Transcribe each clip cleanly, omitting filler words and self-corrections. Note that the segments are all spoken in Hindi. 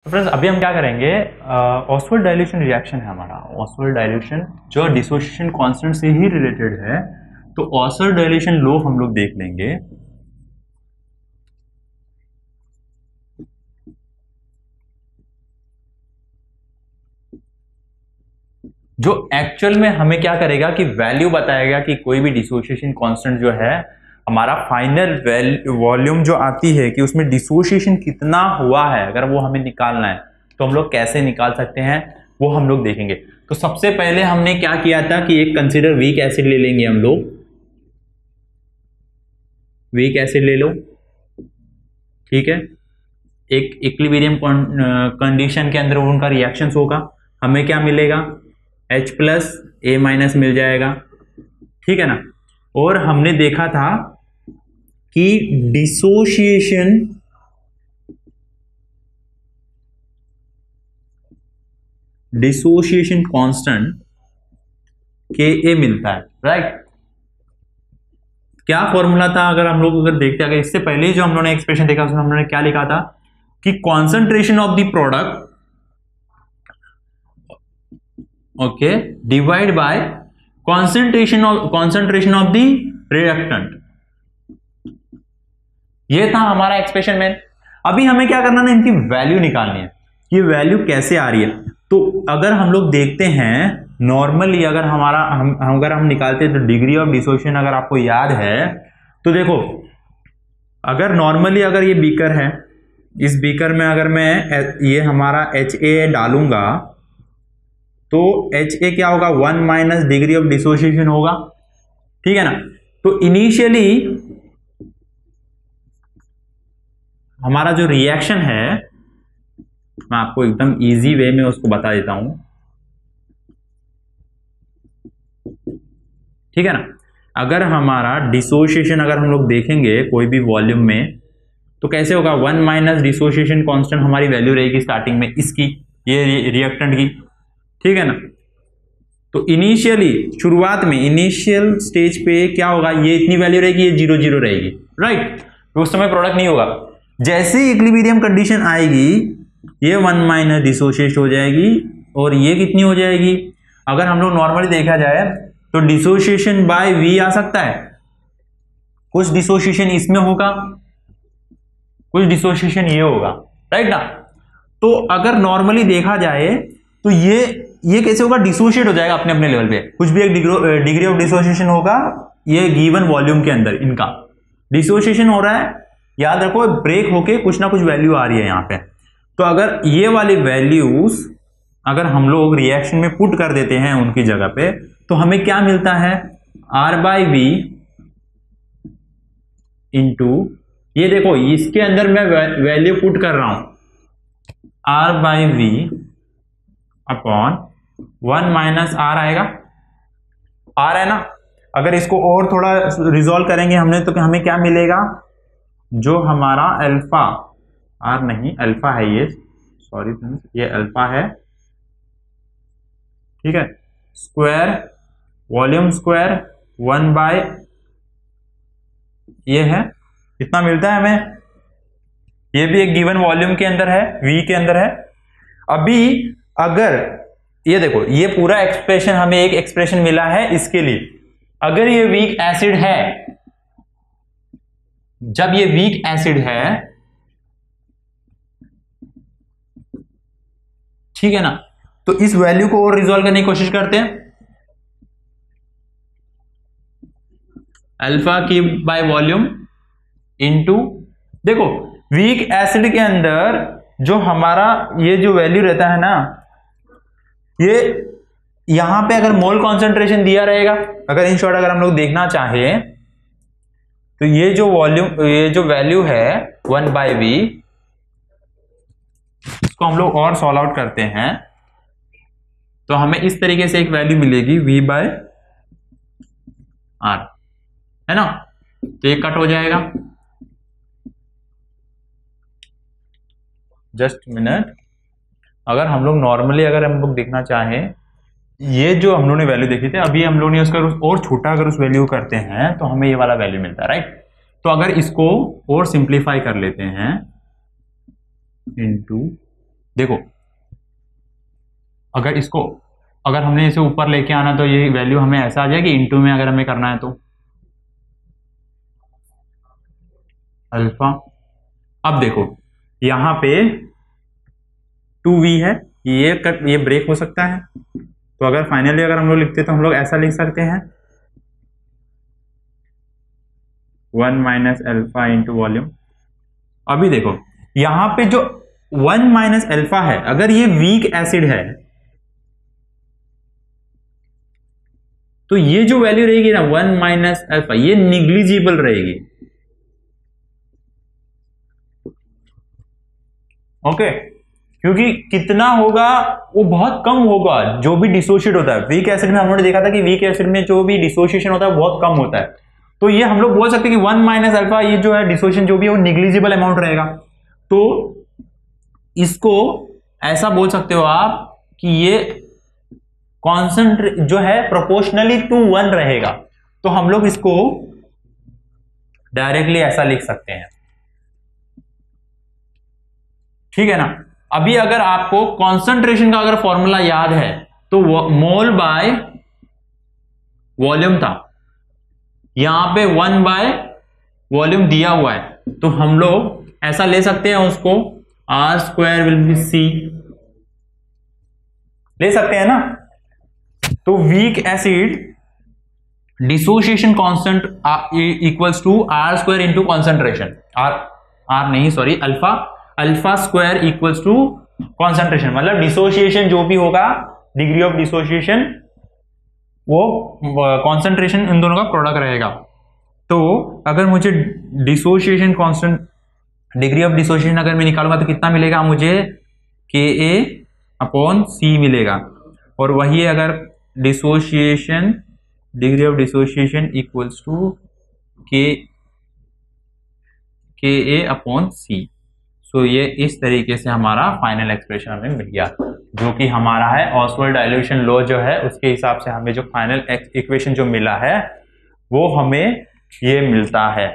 तो फ्रेंड्स अभी हम क्या करेंगे, ऑसवाल्ड डाइल्यूशन रिएक्शन है हमारा। ऑसवाल्ड डाइल्यूशन जो डिसोसिएशन कांस्टेंट से ही रिलेटेड है, तो ऑसवाल्ड डाइल्यूशन लॉ हम लोग देख लेंगे। जो एक्चुअल में हमें क्या करेगा कि वैल्यू बताएगा कि कोई भी डिसोसिएशन कांस्टेंट जो है हमारा फाइनल वॉल्यूम जो आती है कि उसमें डिसोसिएशन कितना हुआ है, अगर वो हमें निकालना है तो हम लोग कैसे निकाल सकते हैं वो हम लोग देखेंगे। तो सबसे पहले हमने क्या किया था कि एक कंसीडर वीक एसिड ले लेंगे हम लोग। वीक एसिड ले लो, ठीक है। एक इक्विलिब्रियम कंडीशन के अंदर उनका रिएक्शन होगा, हमें क्या मिलेगा, H प्लस A माइनस मिल जाएगा, ठीक है ना। और हमने देखा था कि डिसोसिएशन कांस्टेंट Ka मिलता है, राइट। क्या फॉर्मूला था, अगर हम लोग देखते हैं, अगर इससे पहले जो हम लोगों ने एक्सप्रेशन देखा उसमें हमने क्या लिखा था कि concentration of the product, okay, divide by concentration of the reactant. ये था हमारा एक्सप्रेशन में। अभी हमें क्या करना है, इनकी वैल्यू निकालनी है। ये वैल्यू कैसे आ रही है, तो अगर हम लोग देखते हैं नॉर्मली, अगर अगर हम निकालते हैं तो डिग्री ऑफ डिसोसिएशन अगर आपको याद है तो देखो, अगर नॉर्मली अगर ये बीकर है, इस बीकर में अगर मैं ये हमारा HA डालूंगा तो HA क्या होगा, 1 माइनस डिग्री ऑफ डिसोसिएशन होगा, ठीक है ना। तो इनिशियली हमारा जो रिएक्शन है, मैं आपको एकदम इजी वे में उसको बता देता हूं, ठीक है ना। अगर हमारा डिसोसिएशन अगर हम लोग देखेंगे कोई भी वॉल्यूम में तो कैसे होगा, 1 माइनस डिसोसिएशन कांस्टेंट हमारी वैल्यू रहेगी स्टार्टिंग में इसकी, ये रिएक्टेंट की, ठीक है ना। तो इनिशियली शुरुआत में इनिशियल स्टेज पे क्या होगा, ये इतनी वैल्यू रहेगी, ये 0 0 रहेगी, राइट। तो उस समय प्रोडक्ट नहीं होगा। जैसे ही इक्विलिब्रियम कंडीशन आएगी ये 1 माइनस डिसोसिएट हो जाएगी और ये कितनी हो जाएगी, अगर हम लोग नॉर्मली देखा जाए तो डिसोसिएशन बाय V आ सकता है, कुछ डिसोसिएशन इसमें होगा, कुछ डिसोसिएशन ये होगा, राइट ना। तो अगर नॉर्मली देखा जाए तो ये कैसे होगा, डिसोशिएट हो जाएगा अपने अपने लेवल पे, कुछ भी एक डिग्री ऑफ डिसोसिएशन होगा ये गिवन वॉल्यूम के अंदर, इनका डिसोसिएशन हो रहा है, याद रखो ब्रेक होके कुछ ना कुछ वैल्यू आ रही है यहां पे। तो अगर ये वाली वैल्यूज अगर हम लोग रिएक्शन में पुट कर देते हैं उनकी जगह पे तो हमें क्या मिलता है, R/V इंटू, ये देखो इसके अंदर मैं वैल्यू पुट कर रहा हूं, R/V अपॉन 1 माइनस R आएगा, R है ना। अगर इसको और थोड़ा रिजॉल्व करेंगे हमने तो हमें क्या मिलेगा, जो हमारा अल्फा, R नहीं अल्फा है ये, सॉरी फ्रेंड्स ये अल्फा है, ठीक है, स्क्वायर वॉल्यूम स्क्वायर 1 बाय ये है, इतना मिलता है हमें। ये भी एक गिवन वॉल्यूम के अंदर है, V के अंदर है। अभी अगर ये देखो, ये पूरा एक्सप्रेशन हमें एक एक्सप्रेशन मिला है इसके लिए, अगर ये वीक एसिड है, जब ये वीक एसिड है, ठीक है ना, तो इस वैल्यू को और रिजॉल्व करने की कोशिश करते हैं। Alpha cube by volume into, देखो वीक एसिड के अंदर जो हमारा ये जो वैल्यू रहता है ना, ये यहां पे अगर मोल कॉन्सेंट्रेशन दिया रहेगा, अगर इन शॉर्ट अगर हम लोग देखना चाहें तो ये जो वॉल्यूम, ये जो वैल्यू है 1 बाय V, इसको हम लोग और सॉल्व आउट करते हैं तो हमें इस तरीके से एक वैल्यू मिलेगी V बाय R, है ना। तो ये कट हो जाएगा, जस्ट मिनट। अगर हम लोग नॉर्मली अगर हम लोग देखना चाहें, ये जो हम लोगों ने वैल्यू देखी थी, अभी हम लोग ने उसका और छोटा अगर उस वैल्यू करते हैं तो हमें ये वाला वैल्यू मिलता है, राइट। तो अगर इसको और सिंप्लीफाई कर लेते हैं इनटू देखो अगर हमने इसे ऊपर लेके आना तो ये वैल्यू हमें ऐसा आ जाएगी, इनटू में अगर हमें करना है तो अल्फा। अब देखो यहां पे 2v है, ये ब्रेक हो सकता है, तो अगर फाइनली अगर हम लोग लिखते तो हम लोग ऐसा लिख सकते हैं 1 माइनस अल्फा इंटू वॉल्यूम। अभी देखो यहां पे जो 1 माइनस अल्फा है, अगर ये वीक एसिड है तो ये जो वैल्यू रहेगी ना 1 माइनस अल्फा, ये निग्लिजिबल रहेगी। ओके, क्योंकि कितना होगा वो बहुत कम होगा जो भी डिसोशिएट होता है। वीक एसिड में हम लोगों ने देखा था कि वीक एसिड में जो भी डिसोशिएशन होता है वो बहुत कम होता है, तो ये हम लोग बोल सकते हैं कि 1 माइनस अल्फा ये जो है डिसोशिएशन जो भी है वो निग्लिजिबल अमाउंट रहेगा। तो इसको ऐसा बोल सकते हो आप कि ये कॉन्सेंट्रेट जो है प्रोपोर्शनली टू 1 रहेगा, तो हम लोग इसको डायरेक्टली ऐसा लिख सकते हैं, ठीक है ना। अभी अगर आपको कॉन्सेंट्रेशन का अगर फॉर्मूला याद है तो मोल बाय वॉल्यूम था, यहां पे 1 बाय वॉल्यूम दिया हुआ है, तो हम लोग ऐसा ले सकते हैं उसको R square will be C, ले सकते हैं ना। तो weak acid dissociation constant equals to R square into concentration, R नहीं sorry alpha square equals to concentration, मतलब डिसोसिएशन जो भी होगा डिग्री ऑफ डिसोसिएशन वो कॉन्सेंट्रेशन इन दोनों का प्रोडक्ट रहेगा। तो अगर मुझे dissociation constant degree of dissociation अगर मैं निकालूंगा तो कितना मिलेगा मुझे, KA/C मिलेगा, और वही अगर dissociation degree of dissociation equals to KA/C। So ये इस तरीके से हमारा फाइनल एक्सप्रेशन हमें मिल गया, जो कि हमारा है ऑसवाल्ड डाइल्यूशन लॉ जो है उसके हिसाब से हमें जो फाइनल इक्वेशन जो मिला है वो हमें ये मिलता है।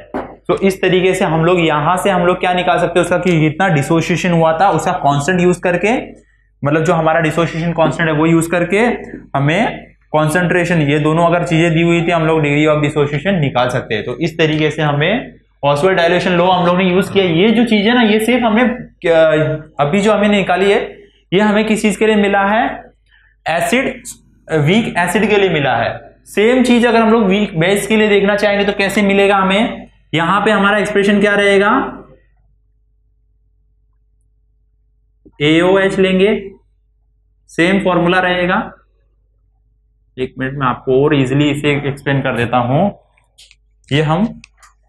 तो इस तरीके से हम लोग यहां से हम लोग क्या निकाल सकते हैं उसका, कि कितना डिसोसिएशन हुआ था उसका कांस्टेंट यूज करके, मतलब जो हमारा डिसोसिएशन कांस्टेंट है वो यूज करके हमें कॉन्सेंट्रेशन, ये दोनों अगर चीजें दी हुई थी हम लोग डिग्री ऑफ डिसोसिएशन निकाल सकते हैं। तो इस तरीके से हमें ऑसवाल्ड डाइल्यूशन लॉ हम लोग ने यूज किया। ये जो चीज है ना, ये सिर्फ हमें अभी जो हमें निकाली है ये हमें किस चीज के लिए मिला है, एसिड वीक एसिड के लिए मिला है। सेम चीज अगर हम लोग वीक बेस के लिए देखना चाहेंगे तो कैसे मिलेगा हमें, यहां पे हमारा एक्सप्रेशन क्या रहेगा, AOH लेंगे, सेम फॉर्मूला रहेगा। एक मिनट में आपको और इजीली इसे एक्सप्लेन कर देता हूं, ये हम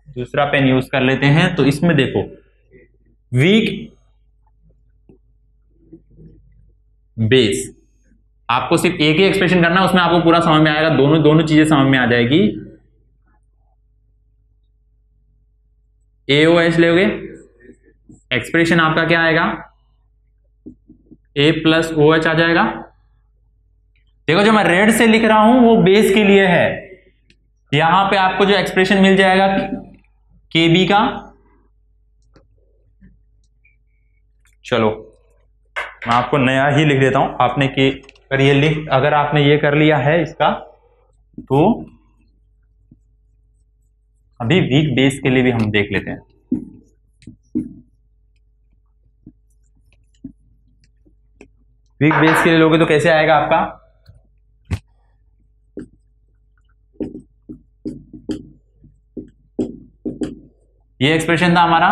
दूसरा पेन यूज कर लेते हैं। तो इसमें देखो वीक बेस, आपको सिर्फ एक ही एक्सप्रेशन करना है, उसमें आपको पूरा समझ में आएगा, दोनों चीजें समझ में आ जाएगी। AOH लोगे, एक्सप्रेशन आपका क्या आएगा, A+OH आ जाएगा। देखो जो मैं रेड से लिख रहा हूं वो बेस के लिए है, यहां पे आपको जो एक्सप्रेशन मिल जाएगा KB का, चलो मैं आपको नया ही लिख देता हूं, आपने अगर आपने ये कर लिया है इसका, तो अभी वीक बेस के लिए भी हम देख लेते हैं। वीक बेस के लिए लोगे तो कैसे आएगा आपका, ये एक्सप्रेशन था हमारा,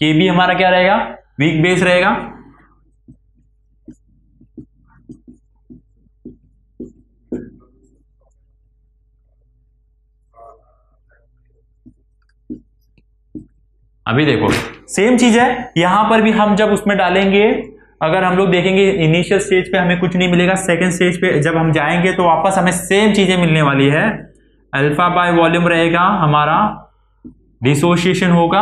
KB हमारा क्या रहेगा, वीक बेस रहेगा। अभी देखो सेम चीज है, यहां पर भी हम जब उसमें डालेंगे, अगर हम लोग देखेंगे इनिशियल स्टेज पे हमें कुछ नहीं मिलेगा, सेकंड स्टेज पे जब हम जाएंगे तो वापस हमें सेम चीजें मिलने वाली है। अल्फा बाय वॉल्यूम रहेगा हमारा, डिसोसिएशन होगा,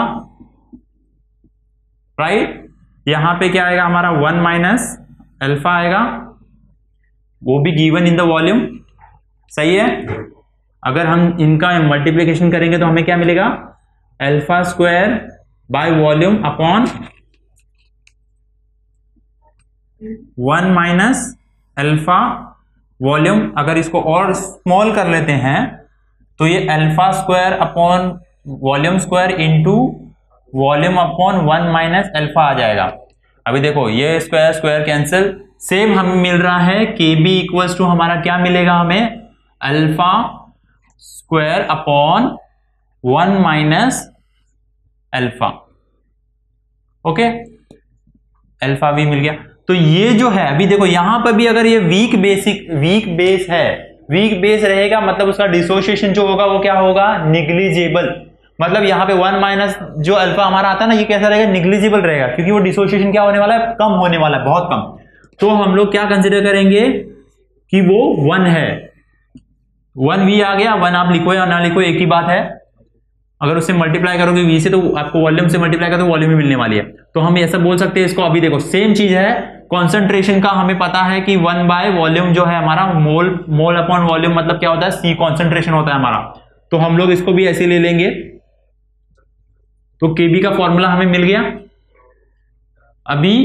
राइट। यहां पे क्या आएगा हमारा 1 माइनस अल्फा आएगा, वो भी गिवन इन द वॉल्यूम, सही है। अगर हम इनका मल्टीप्लीकेशन करेंगे तो हमें क्या मिलेगा, alpha square by volume upon 1 minus alpha volume, अगर इसको और स्मॉल कर लेते हैं तो ये alpha square upon volume square into volume upon 1 minus alpha आ जाएगा। अभी देखो ये स्क्वायर स्क्वायर कैंसिल, सेम हमें मिल रहा है के बी इक्वल्स टू हमारा क्या मिलेगा हमें, alpha square upon 1 minus alpha. Okay, alpha भी मिल गया। तो ये जो है अभी देखो यहां पर भी अगर ये वीक बेस है, वीक बेस रहेगा मतलब उसका डिसोसिएशन जो होगा वो क्या होगा, निग्लिजिबल। मतलब यहाँ पे 1 माइनस जो अल्फा हमारा आता है ना, ये कैसा रहेगा, निग्लिजिबल रहेगा, क्योंकि वो डिसोसिएशन क्या होने वाला है, कम होने वाला है, बहुत कम। तो हम लोग क्या कंसिडर करेंगे कि वो 1 है। 1 वी आ गया, 1 आप लिखो या ना लिखो एक ही बात है। अगर उससे मल्टीप्लाई करोगे वी से तो आपको वॉल्यूम से मल्टीप्लाई करोगे तो वॉल्यूम ही मिलने वाली है। तो हम ऐसा बोल सकते हैं इसको। अभी देखो सेम चीज है, कॉन्सेंट्रेशन का हमें पता है कि 1 बाय वॉल्यूम जो है हमारा मोल अपॉन वॉल्यूम, मतलब क्या होता है, सी कॉन्सेंट्रेशन होता है हमारा। तो हम लोग इसको भी ऐसे ले लेंगे। तो केबी का फॉर्मूला हमें मिल गया। अभी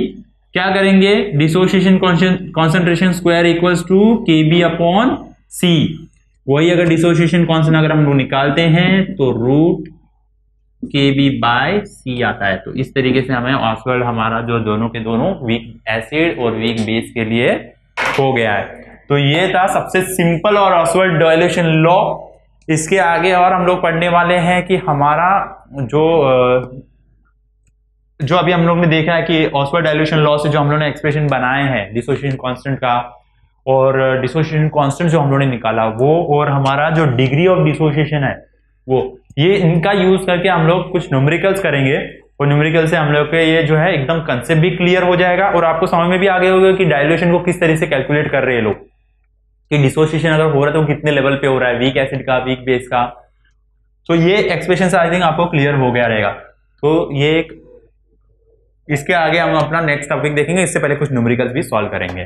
क्या करेंगे, dissociation concentration square equals to Kb upon C. वही अगर डिसोसिएशन कांस्टेंट अगर हम लोग निकालते हैं तो रूट के बी बाय सी आता है। तो इस तरीके से हमें ऑसवर्ड हमारा जो दोनों के दोनों वीक एसिड और वीक बेस के लिए हो गया है। तो ये था सबसे सिंपल और ऑसवर्ड डाइल्यूशन लॉ। इसके आगे और हम लोग पढ़ने वाले हैं कि हमारा जो अभी हम लोग ने देखा है कि ऑसवर्ड डाइल्यूशन लॉ से जो हम लोग ने एक्सप्रेशन बनाए हैं डिसोसिएशन कांस्टेंट का और डिसोसिएशन कांस्टेंट जो हम लोग ने निकाला वो, और हमारा जो डिग्री ऑफ डिसोसिएशन है वो, ये इनका यूज करके हम लोग कुछ न्यूमेरिकल्स करेंगे। और न्यूमेरिकल से हम लोग के ये जो है एकदम कंसेप्ट भी क्लियर हो जाएगा और आपको समझ में भी आ गया होगा कि डाइल्यूशन को किस तरह से कैलकुलेट कर रहे हैं लोग, कि डिसोसिएशन अगर हो रहा है तो कितने लेवल पे हो रहा है, वीक एसिड का, वीक बेस का। तो ये एक्सप्रेशन से आई थिंक आपको क्लियर हो गया रहेगा। तो ये इसके आगे हम अपना नेक्स्ट टॉपिक देखेंगे, इससे पहले कुछ न्यूमेरिकल्स भी सॉल्व करेंगे।